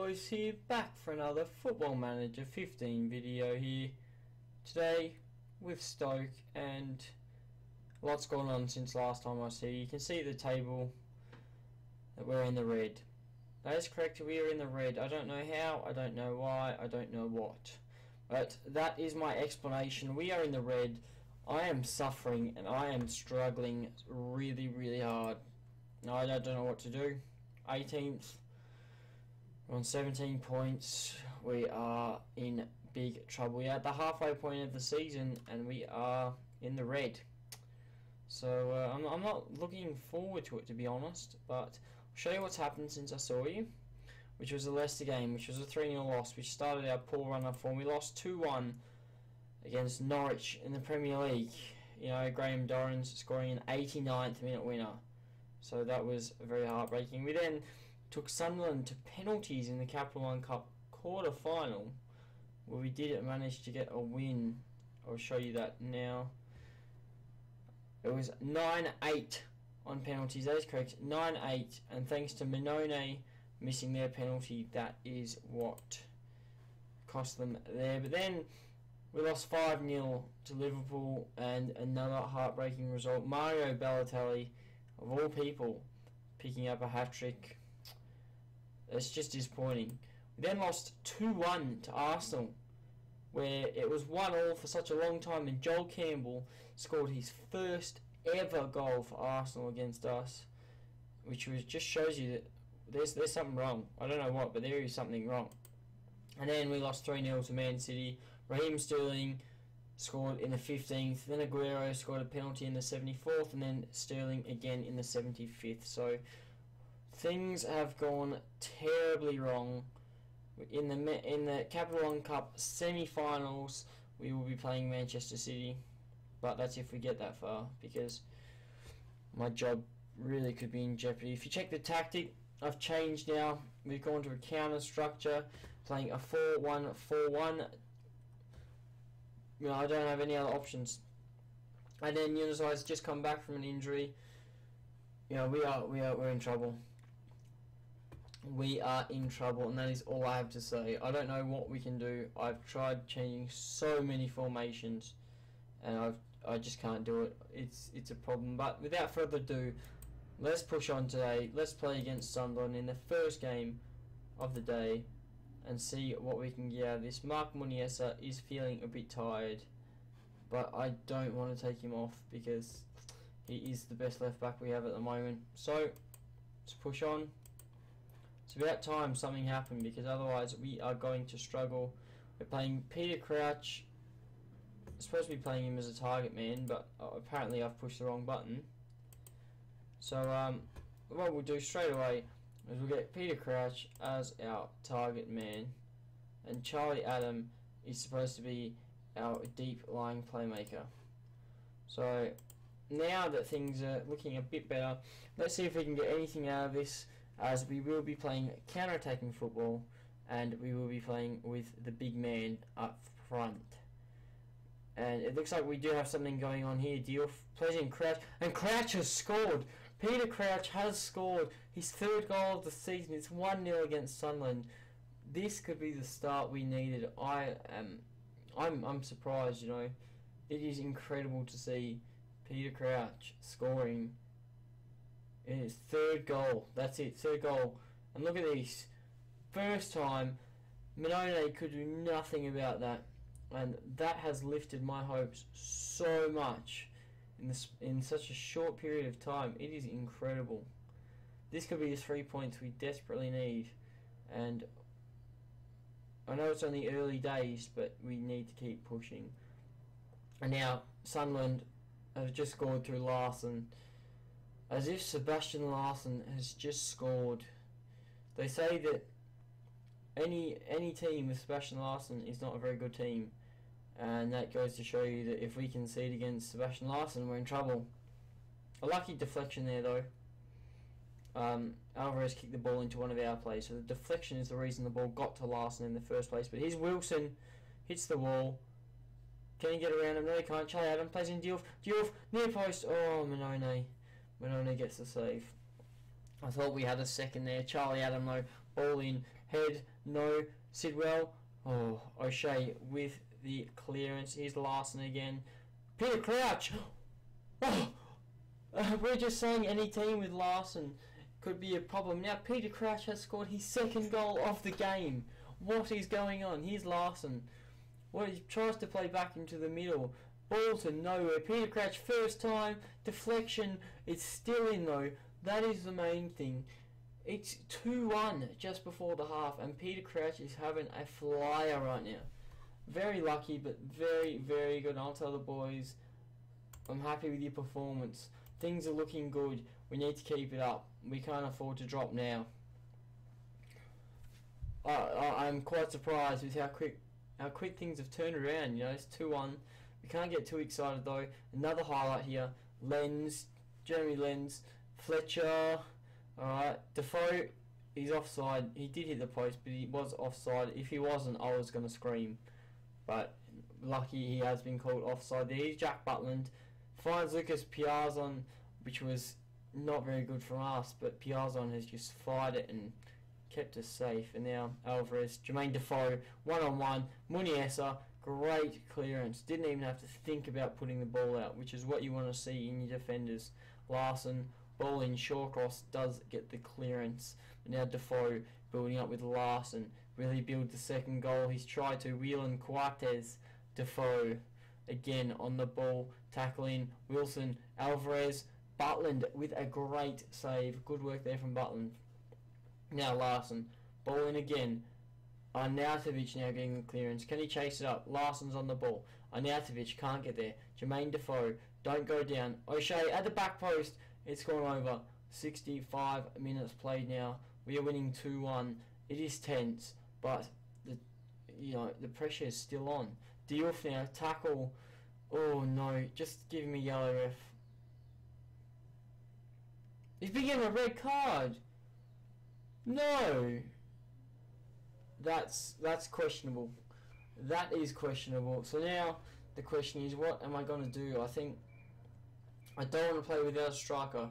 boys here, back for another Football Manager 15 video here today with Stoke, and lots going on since last time I was here. You can see the table that we're in the red. That is correct, we are in the red. I don't know how, I don't know why, I don't know what, but that is my explanation. We are in the red. I am suffering and I am struggling really hard. I don't know what to do. 18th. We're on 17 points. We are in big trouble. We're at the halfway point of the season and we are in the red. So I'm not looking forward to it, to be honest, but I'll show you what's happened since I saw you, which was the Leicester game, which was a 3-0 loss. We started our poor run of form. We lost 2-1 against Norwich in the Premier League. You know, Graham Dorrans scoring an 89th minute winner. So that was very heartbreaking. We then took Sunderland to penalties in the Capital One Cup quarter final, where we did manage to get a win. I'll show you that now. It was 9-8 on penalties. That is correct, 9-8, and thanks to Minone missing their penalty, that is what cost them there. But then we lost 5-0 to Liverpool, and another heartbreaking result. Mario Balotelli, of all people, picking up a hat-trick. It's just disappointing. We then lost 2-1 to Arsenal, where it was 1-1 for such a long time, and Joel Campbell scored his first ever goal for Arsenal against us, which just shows you that there's something wrong. I don't know what, but there is something wrong. And then we lost 3-0 to Man City. Raheem Sterling scored in the 15th, then Aguero scored a penalty in the 74th, and then Sterling again in the 75th. So things have gone terribly wrong. In the Capital One Cup semi-finals, we will be playing Manchester City, but that's if we get that far, because my job really could be in jeopardy. If you check the tactic, I've changed now. We've gone to a counter structure, playing a 4-1-4-1. You know, I don't have any other options. And then Unizai's just come back from an injury. You know, we're in trouble. We are in trouble, and that is all I have to say. I don't know what we can do. I've tried changing so many formations, and I just can't do it. It's a problem. But without further ado, let's push on today. Let's play against Sunderland in the first game of the day and see what we can get out of this. Mark Muniesa is feeling a bit tired, but I don't want to take him off because he is the best left back we have at the moment. So let's push on. It's about time something happened, because otherwise we are going to struggle. We're playing Peter Crouch. I'm supposed to be playing him as a target man, but apparently I've pushed the wrong button. So what we'll do straight away is we'll get Peter Crouch as our target man, and Charlie Adam is supposed to be our deep lying playmaker. So now that things are looking a bit better, let's see if we can get anything out of this, as we will be playing counter-attacking football, and we will be playing with the big man up front. And it looks like we do have something going on here. Diouf plays in Crouch, and Crouch has scored! Peter Crouch has scored his third goal of the season. It's 1-0 against Sunderland. This could be the start we needed. I'm surprised, you know. It is incredible to see Peter Crouch scoring in his third goal. That's it, third goal. And look at this. First time, Minone could do nothing about that. And that has lifted my hopes so much in such a short period of time. It is incredible. This could be the 3 points we desperately need. And I know it's only early days, but we need to keep pushing. And now Sunderland have just scored through Larson. As if Sebastian Larson has just scored. They say that any team with Sebastian Larson is not a very good team, and that goes to show you that if we concede against Sebastian Larson, we're in trouble. A lucky deflection there though. Alvarez kicked the ball into one of our plays, so the deflection is the reason the ball got to Larson in the first place. But here's Wilson, hits the wall. Can he get around him? No, he can't. Charlie Adam plays in Diouf. Diouf, near post. Oh, Minone gets the save. I thought we had a second there. Charlie Adam though, ball in, Head, no. Sidwell. Oh, O'Shea with the clearance. Here's Larson again. Peter Crouch. Oh, we're just saying any team with Larson could be a problem. Now Peter Crouch has scored his second goal of the game. What is going on? Here's Larson. What he tries to play back into the middle. Ball to nowhere. Peter Crouch first time. Deflection. It's still in though. That is the main thing. It's 2-1 just before the half, and Peter Crouch is having a flyer right now. Very lucky, but very, very good. I'll tell the boys, I'm happy with your performance. Things are looking good. We need to keep it up. We can't afford to drop now. I'm quite surprised with how quick things have turned around. You know, it's 2-1. We can't get too excited though. Another highlight here. Jeremy Lenz, Fletcher. Alright, Defoe, he's offside. He did hit the post, but he was offside. If he wasn't, I was going to scream. But lucky he has been called offside. There's Jack Butland. Finds Lucas Piazon, which was not very good from us, but Piazon has just fired it and kept us safe. And now Alvarez, Jermaine Defoe, one-on-one. Muniesa, great clearance. Didn't even have to think about putting the ball out, which is what you want to see in your defenders. Larson, ball in, Shawcross does get the clearance. But now Defoe building up with Larson. Really build the second goal. He's tried to wheel in Coates. Defoe again on the ball. Tackling Wilson, Alvarez, Butland with a great save. Good work there from Butland. Now Larson. Ball in again. Arnautovic now getting the clearance. Can he chase it up? Larson's on the ball. Arnautovic can't get there. Jermaine Defoe. Don't go down. O'Shea at the back post. It's gone over. 65 minutes played now. We are winning 2-1. It is tense, but the pressure is still on. Diouf now tackle. Oh no! Just give me yellow ref. He's been given a red card. No. That's questionable. That is questionable. So now the question is, what am I going to do? I think I don't want to play without a striker.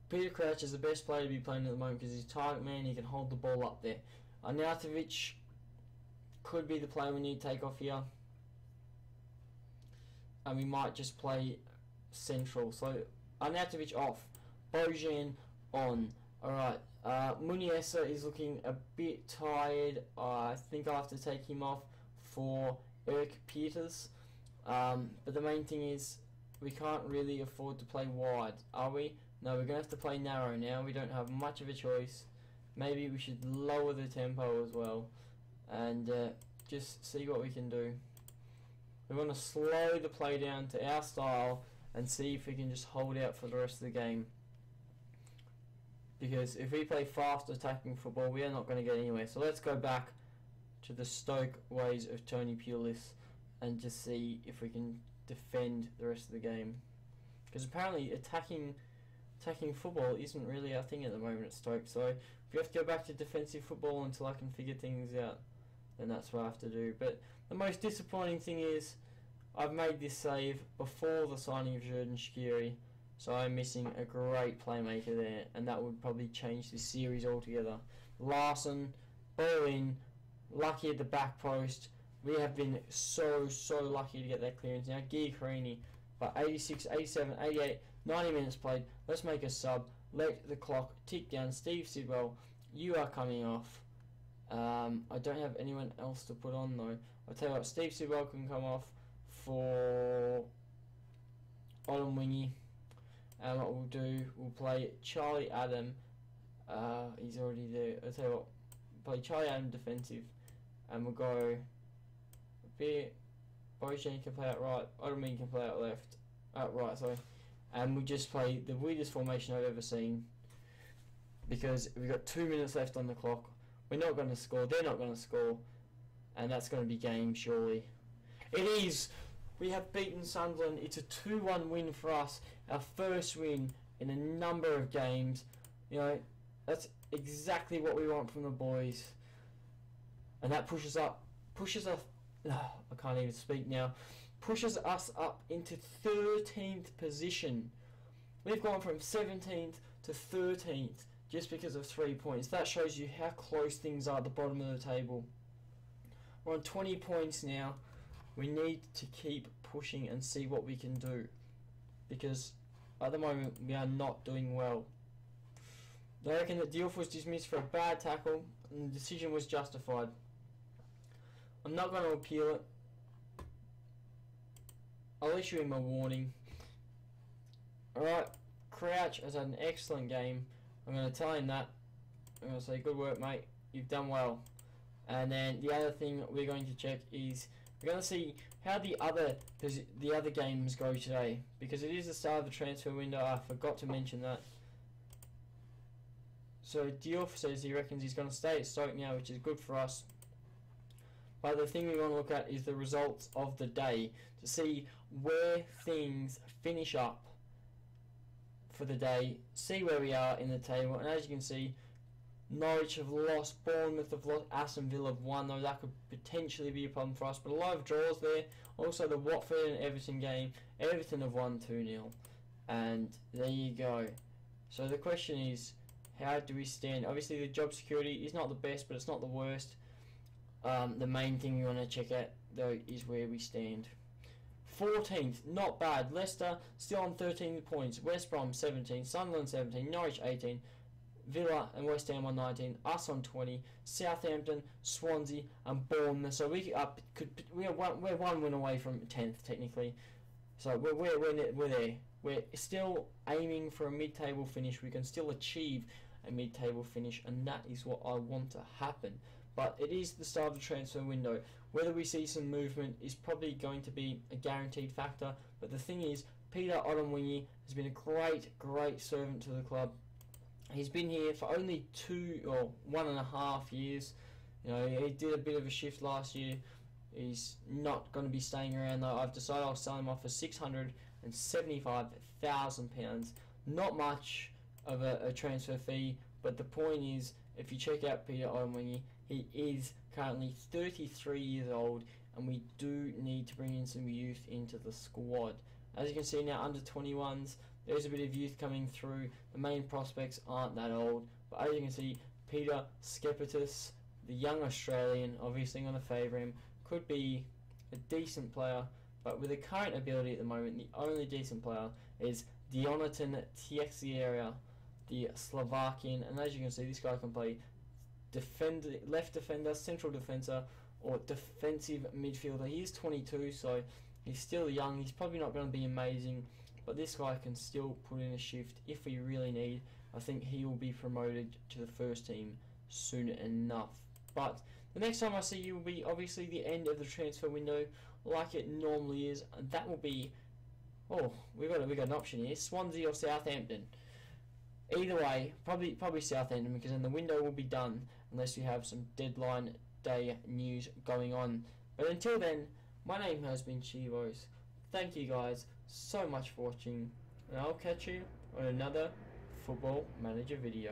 Peter Crouch is the best player to be playing at the moment because he's target man. He can hold the ball up there. Arnautovic could be the player we need to take off here, and we might just play central. So Arnautovic off, Bojan on. Alright, Muniesa is looking a bit tired. I think I'll have to take him off for Eric Peters. But the main thing is, we can't really afford to play wide, are we? No, we're going to have to play narrow now. We don't have much of a choice. Maybe we should lower the tempo as well and just see what we can do. We want to slow the play down to our style and see if we can just hold out for the rest of the game. Because if we play fast attacking football, we are not going to get anywhere. So let's go back to the Stoke ways of Tony Pulis and just see if we can defend the rest of the game. Because apparently attacking football isn't really our thing at the moment at Stoke. So if we have to go back to defensive football until I can figure things out, then that's what I have to do. But the most disappointing thing is I've made this save before the signing of Xherdan Shaqiri. So I'm missing a great playmaker there, and that would probably change this series altogether. Larson, ball in, lucky at the back post. We have been so lucky to get that clearance. Now Giaccherini, by 86, 87, 88, 90 minutes played. Let's make a sub. Let the clock tick down. Steve Sidwell, you are coming off. I don't have anyone else to put on though. I'll tell you what, Steve Sidwell can come off for Olam Wingy. And what we'll do, we'll play Charlie Adam. He's already there. I'll tell you what, play Charlie Adam defensive, and we'll go a bit. Bojan can play out right. Olam can play out left. Right, sorry. And we'll just play the weirdest formation I've ever seen. Because we've got 2 minutes left on the clock. We're not going to score. They're not going to score, and that's going to be game surely. It is. We have beaten Sunderland. It's a 2-1 win for us. Our first win in a number of games. You know, that's exactly what we want from the boys. And that pushes us, I can't even speak now, pushes us up into 13th position. We've gone from 17th to 13th just because of 3 points. That shows you how close things are at the bottom of the table. We're on 20 points now. We need to keep pushing and see what we can do, because at the moment we are not doing well. I reckon that Diouf was dismissed for a bad tackle and the decision was justified. I'm not going to appeal it. I'll issue him a warning. Alright, Crouch has had an excellent game. I'm going to tell him that. I'm going to say, good work, mate. You've done well. And then the other thing we're going to check is we're going to see how the other games go today, because it is the start of the transfer window. I forgot to mention that. So Diouf says he reckons he's going to stay at Stoke now, which is good for us. But the thing we want to look at is the results of the day to see where things finish up for the day, see where we are in the table. And as you can see, Norwich have lost, Bournemouth have lost, Aston Villa have won, though that could potentially be a problem for us. But a lot of draws there. Also the Watford and Everton game, Everton have won 2-0. And there you go. So the question is, how do we stand? Obviously the job security is not the best, but it's not the worst. The main thing you want to check out though is where we stand. 14th, not bad. Leicester still on 13 points. West Brom 17, Sunderland 17, Norwich 18, Villa and West Ham on 19, us on 20, Southampton, Swansea and Bournemouth. So we're one win away from 10th technically. So we're there. We're still aiming for a mid-table finish. We can still achieve a mid-table finish, and that is what I want to happen. But it is the start of the transfer window. Whether we see some movement is probably going to be a guaranteed factor. But the thing is, Peter Odemwingie has been a great servant to the club. He's been here for only 1.5 years. You know, he did a bit of a shift last year. He's not going to be staying around though. I've decided I'll sell him off for £675,000. Not much of a transfer fee, but the point is, if you check out Peter Odemwingie, he is currently 33 years old, and we do need to bring in some youth into the squad. As you can see now, under 21s, there's a bit of youth coming through. The main prospects aren't that old, but as you can see, Peter Skepetis, the young Australian, obviously going to favour him, could be a decent player, but with the current ability at the moment, the only decent player is Dionatan Tiexiera, the Slovakian, and as you can see, this guy can play left defender, central defender, or defensive midfielder. He is 22, so he's still young. He's probably not going to be amazing, but this guy can still put in a shift if we really need. I think he will be promoted to the first team soon enough. But the next time I see you will be obviously the end of the transfer window, like it normally is, and that will be, we got an option here: Swansea or Southampton. Either way, probably Southampton, because then the window will be done unless you have some deadline day news going on. But until then, my name has been Chivos. Thank you guys so much for watching, and I'll catch you on another Football Manager video.